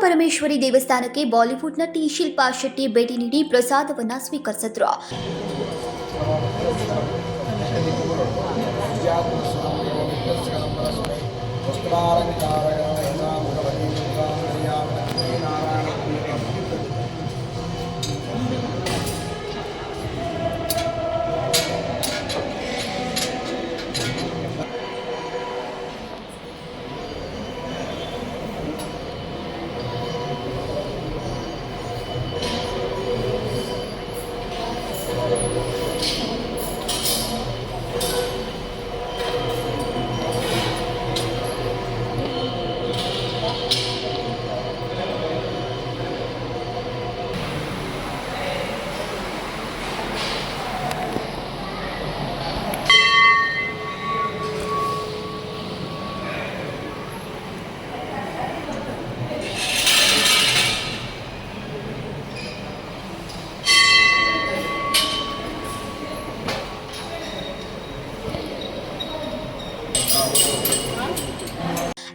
ಪರಮೇಶ್ವರಿ ದೇವಸ್ಥಾನಕ್ಕೆ ಬಾಲಿವುಡ್ ನಟಿ ಶಿಲ್ಪಾ ಶೆಟ್ಟಿ ಭೇಟಿ ನೀಡಿ ಪ್ರಸಾದವನ್ನ ಸ್ವೀಕರಿಸಿದ್ರು.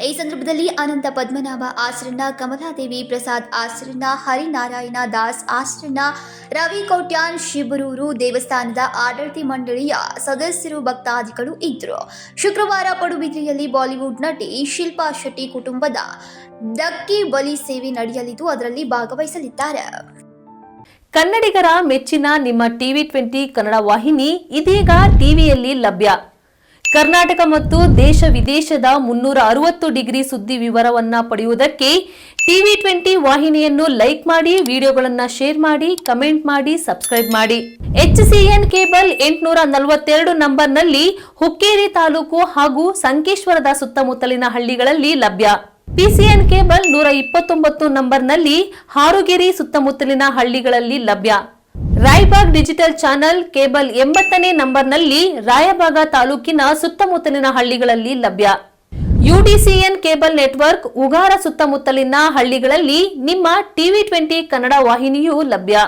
ಈ ಸಂದರ್ಭದಲ್ಲಿ ಅನಂತ ಪದ್ಮನಾಭ ಆಶ್ರನ, ಕಮಲಾದೇವಿ ಪ್ರಸಾದ್ ಆಶ್ರನ, ಹರಿನಾರಾಯಣ ದಾಸ್ ಆಶ್ರನ, ರವಿ ಕೌಟ್ಯಾನ್ ಶಿಬರೂರು ದೇವಸ್ಥಾನದ ಆಡಳಿತ ಮಂಡಳಿಯ ಸದಸ್ಯರು, ಭಕ್ತಾದಿಗಳು ಇದ್ದರು. ಶುಕ್ರವಾರ ಪಡುಬಿದ್ರಿಯಲ್ಲಿ ಬಾಲಿವುಡ್ ನಟಿ ಶಿಲ್ಪಾ ಶೆಟ್ಟಿ ಕುಟುಂಬದ ಡಕ್ಕಿ ಬಲಿ ಸೇವೆ ನಡೆಯಲಿದ್ದು ಅದರಲ್ಲಿ ಭಾಗವಹಿಸಲಿದ್ದಾರೆ. ಕನ್ನಡಿಗರ ಮೆಚ್ಚಿನ ನಿಮ್ಮ ಟಿವಿ20 ಕನ್ನಡ ವಾಹಿನಿ ಇದೀಗ ಟಿವಿಯಲ್ಲಿ ಲಭ್ಯ. ಕರ್ನಾಟಕ ಮತ್ತು ದೇಶ ವಿದೇಶದ 360 ಡಿಗ್ರಿ ಸುದ್ದಿ ವಿವರವನ್ನ ಪಡೆಯುವುದಕ್ಕೆ ಟಿವಿ20 ವಾಹಿನಿಯನ್ನು ಲೈಕ್ ಮಾಡಿ, ವಿಡಿಯೋಗಳನ್ನು ಶೇರ್ ಮಾಡಿ, ಕಮೆಂಟ್ ಮಾಡಿ, ಸಬ್ಸ್ಕ್ರೈಬ್ ಮಾಡಿ. HCN ಕೇಬಲ್ 842 ನಂಬರ್ನಲ್ಲಿ ಹುಕ್ಕೇರಿ ತಾಲೂಕು ಹಾಗೂ ಸಂಕೇಶ್ವರದ ಸುತ್ತಮುತ್ತಲಿನ ಹಳ್ಳಿಗಳಲ್ಲಿ ಲಭ್ಯ. PCN ಕೇಬಲ್ 129 ನಂಬರ್ನಲ್ಲಿ ಹಾರುಗೆರೆ ಸುತ್ತಮುತ್ತಲಿನ ಹಳ್ಳಿಗಳಲ್ಲಿ ಲಭ್ಯ. ರಾಯಬಾಗ್ ಡಿಜಿಟಲ್ ಚಾನೆಲ್ ಕೇಬಲ್ 80ನೇ ನಂಬರ್ನಲ್ಲಿ ರಾಯಬಾಗ ತಾಲೂಕಿನ ಸುತ್ತಮುತ್ತಲಿನ ಹಳ್ಳಿಗಳಲ್ಲಿ ಲಭ್ಯ. UDCN ಕೇಬಲ್ ನೆಟ್ವರ್ಕ್ ಉಗಾರ ಸುತ್ತಮುತ್ತಲಿನ ಹಳ್ಳಿಗಳಲ್ಲಿ ನಿಮ್ಮ ಟಿವಿ20 ಕನ್ನಡ ವಾಹಿನಿಯೂ ಲಭ್ಯ.